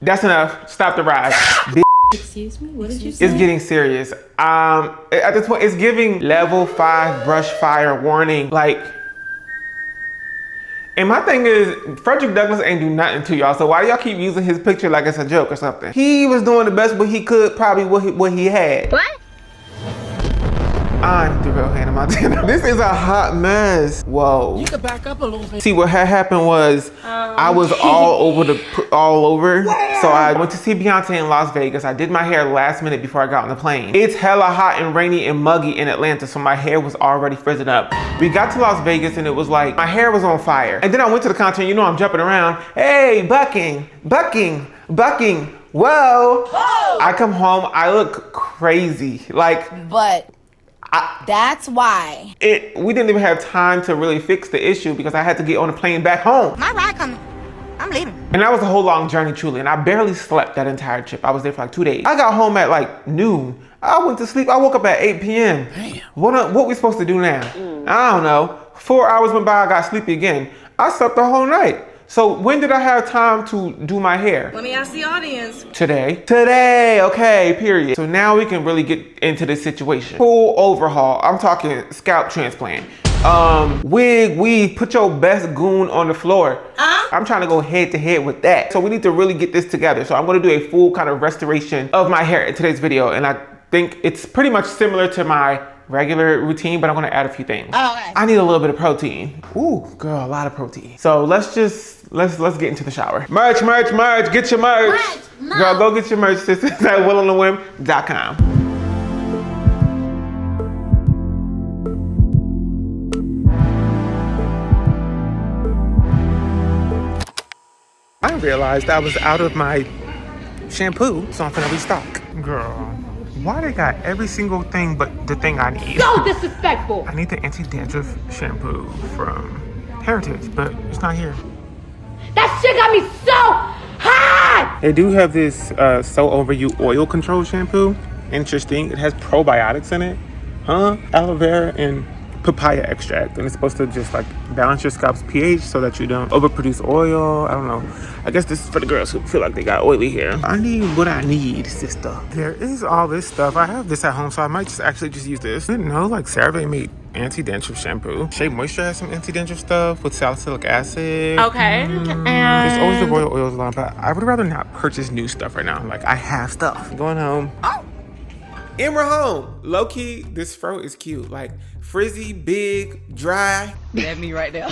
That's enough. Stop the ride. Excuse me, what did you say? It's getting serious. At this point, it's giving level 5 brush fire warning. Like, and my thing is, Frederick Douglass ain't do nothing to y'all, so why do y'all keep using his picture like it's a joke or something? He was doing the best what he could, probably what he had. What? I'm the real Hannah Montana. This is a hot mess. Whoa. You could back up a little bit. See, what had happened was I was all over. So I went to see Beyonce in Las Vegas. I did my hair last minute before I got on the plane. It's hella hot and rainy and muggy in Atlanta, so my hair was already frizzing up. We got to Las Vegas and it was like, my hair was on fire. And then I went to the concert, you know I'm jumping around. Hey, bucking. Whoa. I come home, I look crazy. Like, but that's why. We didn't even have time to really fix the issue because I had to get on a plane back home. My ride coming. I'm leaving. And that was a whole long journey, truly. And I barely slept that entire trip. I was there for like 2 days. I got home at like noon. I went to sleep. I woke up at 8 p.m. Damn. What we supposed to do now? I don't know. 4 hours went by, I got sleepy again. I slept the whole night. So when did I have time to do my hair? Let me ask the audience. Today, okay, period. So now we can really get into this situation. Full overhaul. I'm talking scalp transplant. Wig, weave, put your best goon on the floor. I'm trying to go head to head with that. So we need to really get this together. So I'm gonna do a full kind of restoration of my hair in today's video. And I think it's pretty much similar to my regular routine, but I'm gonna add a few things. Oh, okay. I need a little bit of protein. Ooh, girl, a lot of protein. So let's get into the shower. Merch, get your merch. Girl, go get your merch, sisters, at WillOnAWhim.com. I realized I was out of my shampoo, so I'm gonna restock. Girl, why they got every single thing but the thing I need? So disrespectful. I need the Anti-Dandruff shampoo from Hairitage, but it's not here. That shit got me so hot. They do have this So Over You oil control shampoo. Interesting. It has probiotics in it. Aloe vera and papaya extract, and it's supposed to just like balance your scalp's pH so that you don't overproduce oil. I don't know. I guess this is for the girls who feel like they got oily hair. I need what I need, sister. There is all this stuff. I have this at home, so I might just use this. I didn't know like CeraVe made anti-dandruff shampoo. Shea Moisture has some anti-dandruff stuff with salicylic acid. Okay. There's always the royal oils line, but I would rather not purchase new stuff right now. Like I have stuff. Going home. Oh. And we're home. Low key, this fro is cute. Like frizzy, big, dry. That's me right there.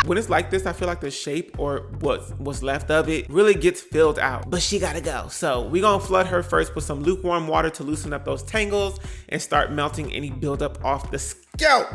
When it's like this, I feel like the shape or what's left of it really gets filled out. But she gotta go. So we gonna flood her first with some lukewarm water to loosen up those tangles and start melting any buildup off the scalp.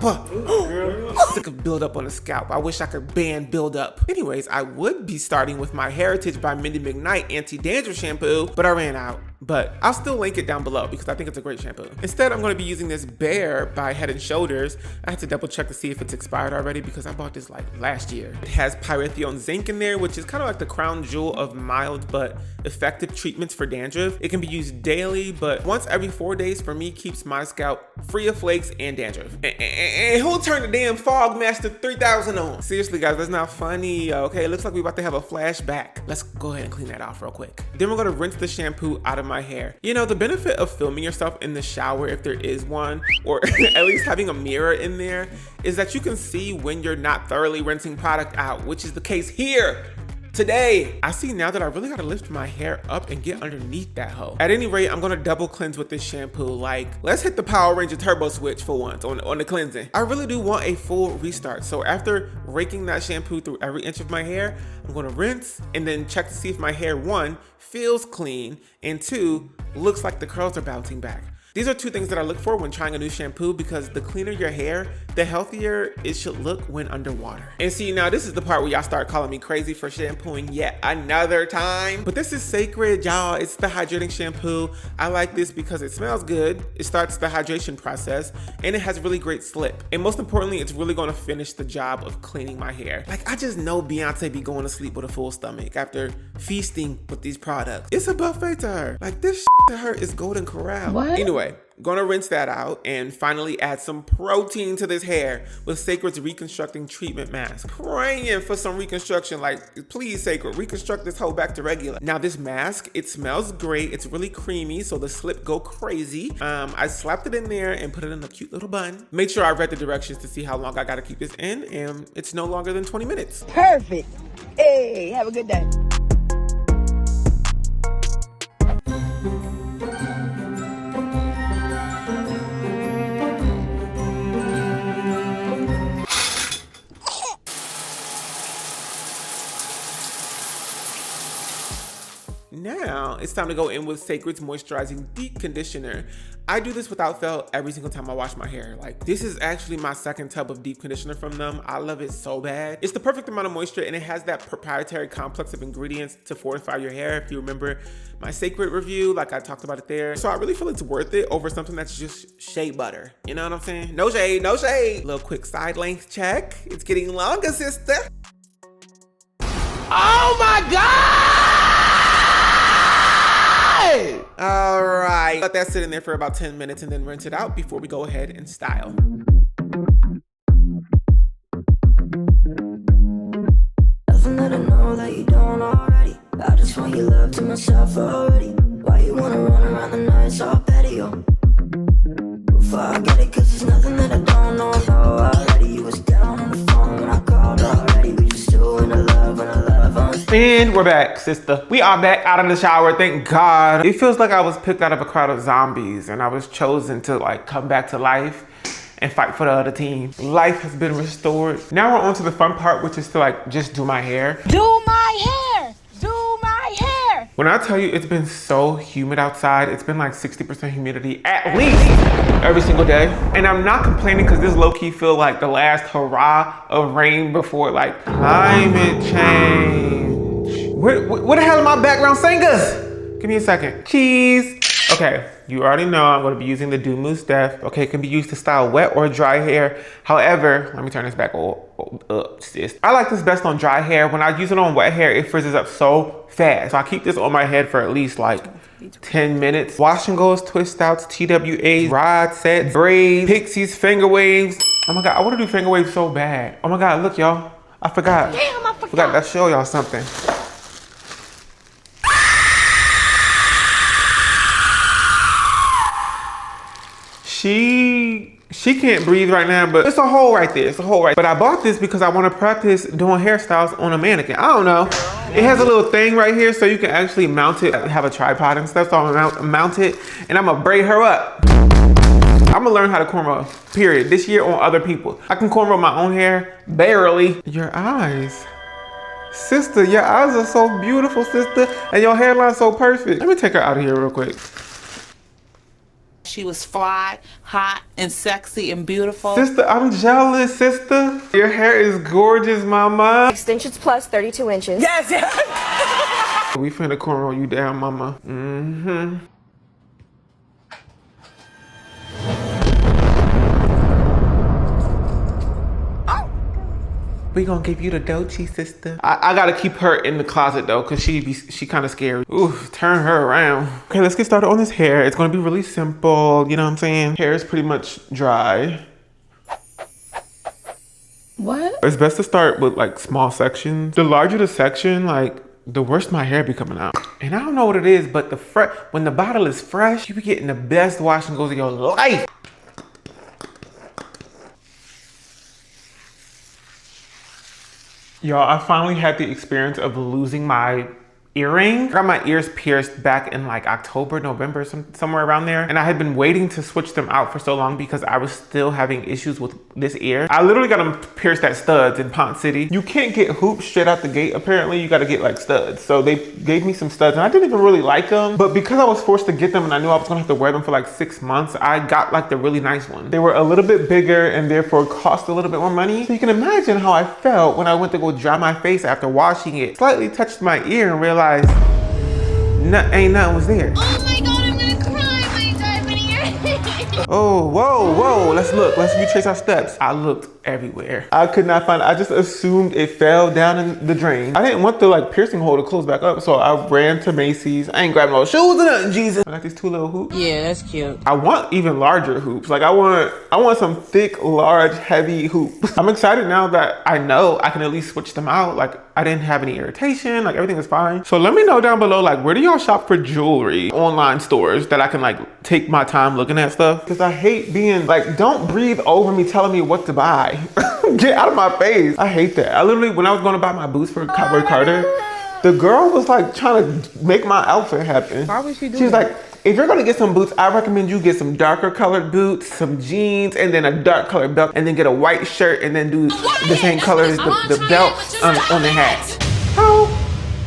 Sick of buildup on the scalp. I wish I could ban buildup. Anyways, I would be starting with my Hairitage by Mindy McKnight Anti-Dandruff shampoo, but I ran out. But I'll still link it down below because I think it's a great shampoo. Instead, I'm gonna be using this Bare by Head & Shoulders. I had to double check to see if it's expired already because I bought this like last year. It has pyrithione zinc in there, which is kind of like the crown jewel of mild but effective treatments for dandruff. It can be used daily, but once every 4 days for me keeps my scalp free of flakes and dandruff. And who turned the damn Fog Master 3000 on? Seriously guys, that's not funny. Okay, it looks like we're about to have a flashback. Let's go ahead and clean that off real quick. Then we're gonna rinse the shampoo out of my hair. You know, the benefit of filming yourself in the shower, if there is one, or at least having a mirror in there, is that you can see when you're not thoroughly rinsing product out, which is the case here. Today, I see now that I really gotta lift my hair up and get underneath that hoe. At any rate, I'm gonna double cleanse with this shampoo. Like, let's hit the Power Ranger turbo switch for once on the cleansing. I really do want a full restart. So after raking that shampoo through every inch of my hair, I'm gonna rinse and then check to see if my hair, 1, feels clean, and 2, looks like the curls are bouncing back. These are 2 things that I look for when trying a new shampoo because the cleaner your hair, the healthier it should look when underwater. And see, now this is the part where y'all start calling me crazy for shampooing yet another time. But this is Cécred, y'all. It's the hydrating shampoo. I like this because it smells good, it starts the hydration process, and it has really great slip. And most importantly, it's really gonna finish the job of cleaning my hair. Like, I just know Beyonce be going to sleep with a full stomach after feasting with these products. It's a buffet to her. Like, this to her is Golden Corral. What? Anyway, Gonna rinse that out and finally add some protein to this hair with Cécred's Reconstructing Treatment Mask. Praying for some reconstruction, like, please Cécred, reconstruct this whole back to regular. Now this mask, it smells great. It's really creamy, so the slip go crazy. I slapped it in there and put it in a cute little bun. Made sure I read the directions to see how long I gotta keep this in, and it's no longer than 20 minutes. Perfect. Hey, have a good day. Now it's time to go in with Cécred's Moisturizing Deep Conditioner. I do this without fail every single time I wash my hair. Like, this is actually my second tub of deep conditioner from them. I love it so bad. It's the perfect amount of moisture and it has that proprietary complex of ingredients to fortify your hair. If you remember my Cécred review, like I talked about it there. So I really feel it's worth it over something that's just shea butter. You know what I'm saying? No shade, no shade. Little quick side length check. It's getting longer, sister. Oh my God! All right, let that sit in there for about 10 minutes and then rinse it out before we go ahead and style. Nothing that I know that you don't already. I just want your love to myself already. Why you wanna run around the night so petty, yo? Before I get it, cause there's nothing that I don't know already. You was down on the phone when I called already. We just doing a love and a love. And we're back, sister. We are back out of the shower, thank God. It feels like I was picked out of a crowd of zombies and I was chosen to like come back to life and fight for the other team. Life has been restored. Now we're on to the fun part, which is to like just do my hair. Do my hair! Do my hair! When I tell you it's been so humid outside, it's been like 60% humidity at least every single day. And I'm not complaining because this low-key feel like the last hurrah of rain before like climate change. What the hell are my background singers? Give me a second. Cheese. Okay, you already know I'm gonna be using the Doux Mousse Def. Okay, it can be used to style wet or dry hair. However, let me turn this back up, sis. I like this best on dry hair. When I use it on wet hair, it frizzes up so fast. So I keep this on my head for at least like 10 minutes. Wash and goes, twist outs, TWAs, rod sets, braids, pixies, finger waves. Oh my God, I wanna do finger waves so bad. Oh my God, look y'all, I forgot. Damn, I forgot. To show y'all something. She can't breathe right now, but it's a hole right there. It's a hole right there. But I bought this because I want to practice doing hairstyles on a mannequin. I don't know. It has a little thing right here so you can actually mount it, have a tripod and stuff. So I'm gonna mount it and I'm gonna braid her up. I'm gonna learn how to cornrow, period. This year on other people. I can cornrow my own hair, barely. Your eyes. Sister, your eyes are so beautiful, sister. And your hairline's so perfect. Let me take her out of here real quick. She was fly, hot, and sexy and beautiful. Sister, I'm jealous, sister. Your hair is gorgeous, mama. Extensions plus 32 inches. Yes, yes. We finna cornrow you down, mama. Mm-hmm. We gonna give you the Doux, sister. I gotta keep her in the closet though, cause she kind of scary. Ooh, turn her around. Okay, let's get started on this hair. It's gonna be really simple, you know what I'm saying? Hair is pretty much dry. What? It's best to start with like small sections. The larger the section, like the worse my hair be coming out. And I don't know what it is, but when the bottle is fresh, you be getting the best wash and goes of your life. Y'all, I finally had the experience of losing my earring. I got my ears pierced back in like October, November, somewhere around there. And I had been waiting to switch them out for so long because I was still having issues with this ear. I literally got them pierced at Studs in Pont City. You can't get hoops straight out the gate. Apparently you got to get like studs. So they gave me some studs and I didn't even really like them. But because I was forced to get them and I knew I was gonna have to wear them for like 6 months, I got like the really nice one. They were a little bit bigger and therefore cost a little bit more money. So you can imagine how I felt when I went to go dry my face after washing it. Slightly touched my ear and realized ain't nothing was there. Oh my God, I'm gonna cry my diamond ear. Oh, whoa, let's look. Let's retrace our steps. I looked everywhere. I could not find it. I just assumed it fell down in the drain. I didn't want the like piercing hole to close back up, so I ran to Macy's. I ain't grabbing no shoes or nothing, Jesus. I got these 2 little hoops. Yeah, that's cute. I want even larger hoops. Like I want some thick, large, heavy hoops. I'm excited now that I know I can at least switch them out. Like I didn't have any irritation, like everything is fine. So let me know down below, like where do y'all shop for jewelry? Online stores that I can like take my time looking at stuff. Because I hate being like, don't breathe over me telling me what to buy. Get out of my face. I hate that. I literally, when I was going to buy my boots for Cowboy Carter, the girl was like trying to make my outfit happen. Why would she do She's that? like, if you're gonna get some boots, I recommend you get some darker colored boots, some jeans, and then a dark colored belt, and then get a white shirt, and then do the same color as the belt on the hat. Oh,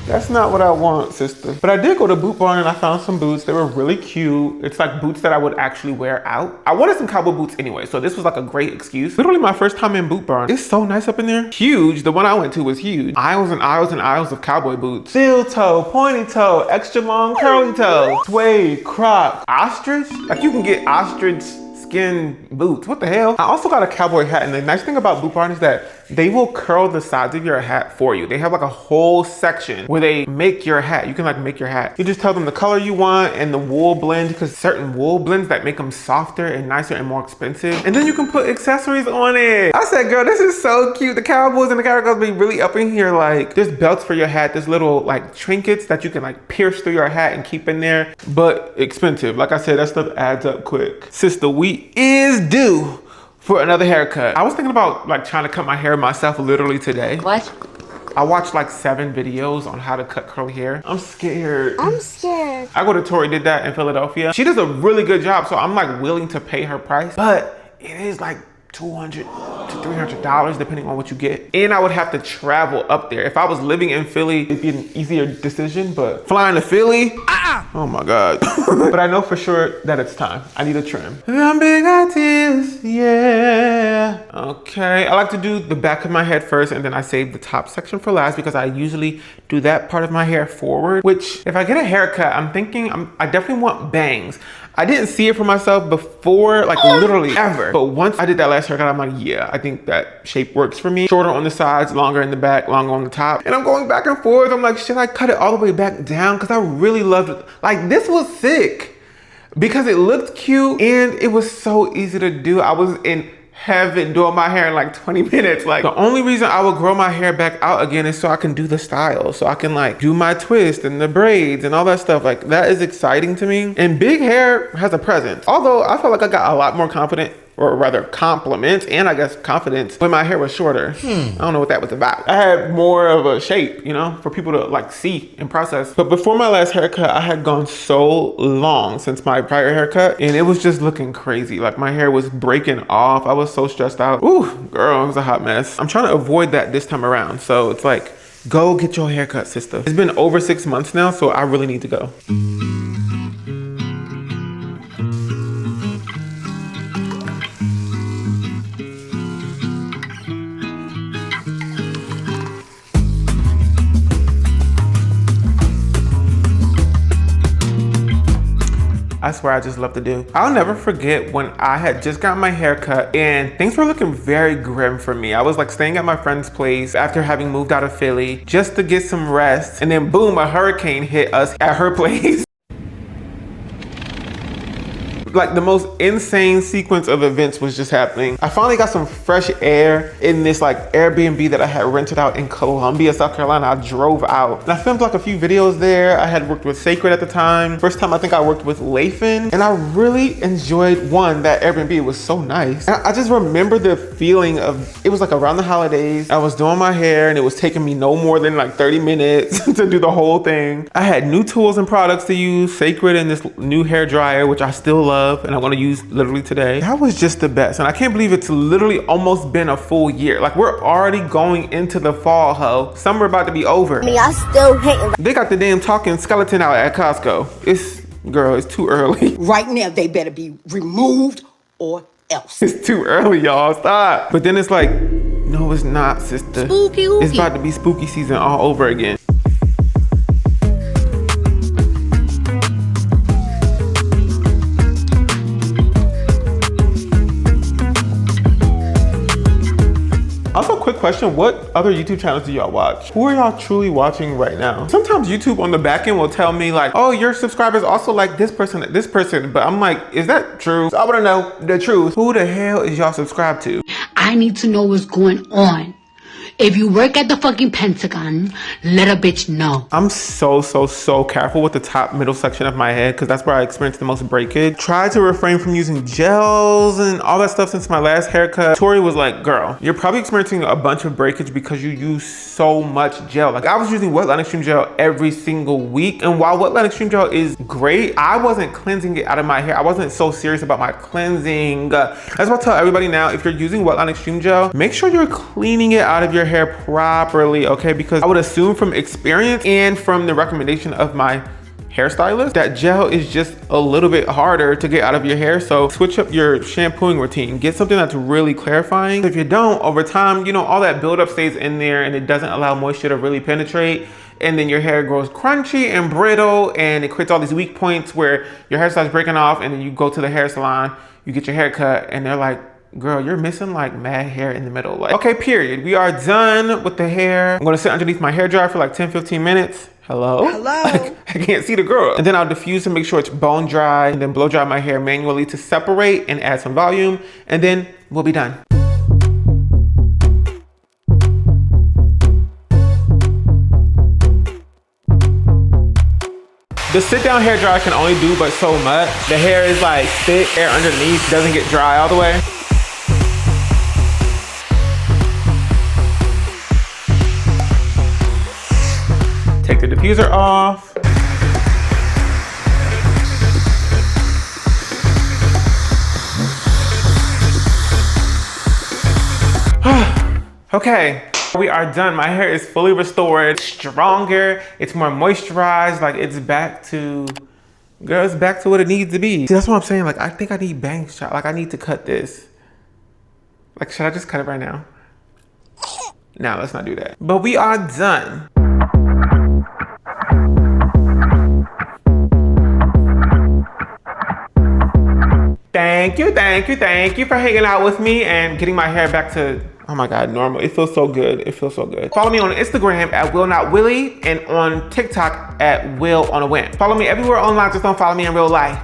that's not what I want, sister. But I did go to Boot Barn and I found some boots. They were really cute. It's like boots that I would actually wear out. I wanted some cowboy boots anyway, so this was like a great excuse. Literally my first time in Boot Barn. It's so nice up in there. Huge. The one I went to was huge. Aisles and aisles and aisles of cowboy boots. Steel toe, pointy toe, extra long curly toe, suede, croc, ostrich. Like you can get ostrich skin boots. What the hell? I also got a cowboy hat, and the nice thing about Boot Barn is that they will curl the sides of your hat for you. They have like a whole section where they make your hat. You can like make your hat. You just tell them the color you want and the wool blend, because certain wool blends that make them softer and nicer and more expensive. And then you can put accessories on it. I said, girl, this is so cute. The cowboys and the cowgirls be really up in here. Like there's belts for your hat. There's little like trinkets that you can like pierce through your hat and keep in there, but expensive. Like I said, that stuff adds up quick. Sister, we is due for another haircut. I was thinking about like trying to cut my hair myself literally today. What? I watched like 7 videos on how to cut curly hair. I'm scared. I'm scared. I go to Tori did that in Philadelphia. She does a really good job, so I'm like willing to pay her price, but it is like $200 to $300 depending on what you get. And I would have to travel up there. If I was living in Philly, it'd be an easier decision, but flying to Philly, oh my God. But I know for sure that it's time. I need a trim. Them big ideas, yeah. Okay, I like to do the back of my head first, and then I save the top section for last because I usually do that part of my hair forward, which if I get a haircut, I'm thinking I definitely want bangs. I didn't see it for myself before, like literally ever. But once I did that last haircut, I'm like, yeah, I think that shape works for me. Shorter on the sides, longer in the back, longer on the top. And I'm going back and forth. I'm like, should I cut it all the way back down? Because I really loved it. Like this was sick because it looked cute and it was so easy to do. I was in heaven doing my hair in like 20 minutes. Like the only reason I would grow my hair back out again is so I can do the style, so I can like do my twist and the braids and all that stuff. Like that is exciting to me, and big hair has a presence. Although I felt like I got a lot more confident, or rather compliments, and I guess confidence when my hair was shorter. I don't know what that was about. I had more of a shape, you know, for people to like see and process. But before my last haircut, I had gone so long since my prior haircut, and it was just looking crazy. Like my hair was breaking off. I was so stressed out. Ooh, girl, it was a hot mess. I'm trying to avoid that this time around. So it's like, go get your haircut, sister. It's been over 6 months now, so I really need to go. I swear I just love to do. I'll never forget when I had just got my hair cut and things were looking very grim for me. I was like staying at my friend's place after having moved out of Philly just to get some rest. And then boom, a hurricane hit us at her place. Like the most insane sequence of events was just happening. I finally got some fresh air in this like Airbnb that I had rented out in Columbia, South Carolina. I drove out and I filmed like a few videos there. I had worked with Cécred at the time. First time I think I worked with Lathan, and I really enjoyed that Airbnb. Was so nice. And I just remember the feeling of, it was like around the holidays. I was doing my hair and it was taking me no more than like 30 minutes to do the whole thing. I had new tools and products to use, Cécred and this new hair dryer, which I still love and I'm gonna use literally today. That was just the best. And I can't believe it's literally almost been a full year. Like we're already going into the fall, ho. Summer about to be over. I mean, I still hating. They got the damn talking skeleton out at Costco. Girl, it's too early. Right now, they better be removed or else. It's too early, y'all, stop. But then it's like, no, it's not, sister. Spooky ooky. It's about to be spooky season all over again. question, what other YouTube channels do y'all watch? Who are y'all truly watching right now? Sometimes YouTube on the back end will tell me like, oh, your subscribers also like this person, but I'm like, is that true? So I wanna know the truth. Who the hell is y'all subscribed to? I need to know what's going on. If you work at the fucking Pentagon, let a bitch know. I'm so careful with the top middle section of my head because that's where I experience the most breakage. Try to refrain from using gels and all that stuff since my last haircut. Tori was like, girl, you're probably experiencing a bunch of breakage because you use so much gel. Like I was using Wetline Extreme Gel every single week. And while Wetline Extreme Gel is great, I wasn't cleansing it out of my hair. I wasn't so serious about my cleansing. That's what I tell everybody now. If you're using Wetline Extreme Gel, make sure you're cleaning it out of your hair properly, okay? Because I would assume from experience and from the recommendation of my hairstylist that gel is just a little bit harder to get out of your hair. So switch up your shampooing routine. Get something that's really clarifying. If you don't, over time, you know, all that buildup stays in there and it doesn't allow moisture to really penetrate. And then your hair grows crunchy and brittle and it creates all these weak points where your hair starts breaking off and then you go to the hair salon, you get your hair cut and they're like, girl, you're missing like mad hair in the middle. Like, okay, period. We are done with the hair. I'm gonna sit underneath my hair dryer for like 10-15 minutes. Hello? Hello? I can't see the girl. And then I'll diffuse to make sure it's bone dry and then blow dry my hair manually to separate and add some volume. And then we'll be done. The sit down hair dryer can only do but so much. The hair is like thick, hair underneath doesn't get dry all the way. Take the diffuser off. Okay, we are done. My hair is fully restored, stronger, it's more moisturized, like it's back to, girl, it's back to what it needs to be. See, that's what I'm saying, like I think I need bangs shot, like I need to cut this. Like, should I just cut it right now? No, let's not do that. But we are done. Thank you for hanging out with me and getting my hair back to, oh my God, normal. It feels so good. It feels so good. Follow me on Instagram at WillOnAWhim and on TikTok at WillOnAWhim. Follow me everywhere online, just don't follow me in real life.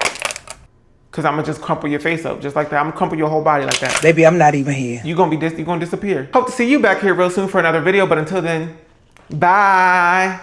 Cause I'm gonna just crumple your face up just like that. I'm gonna crumple your whole body like that. Baby, I'm not even here. You're gonna disappear. Hope to see you back here real soon for another video, but until then, bye.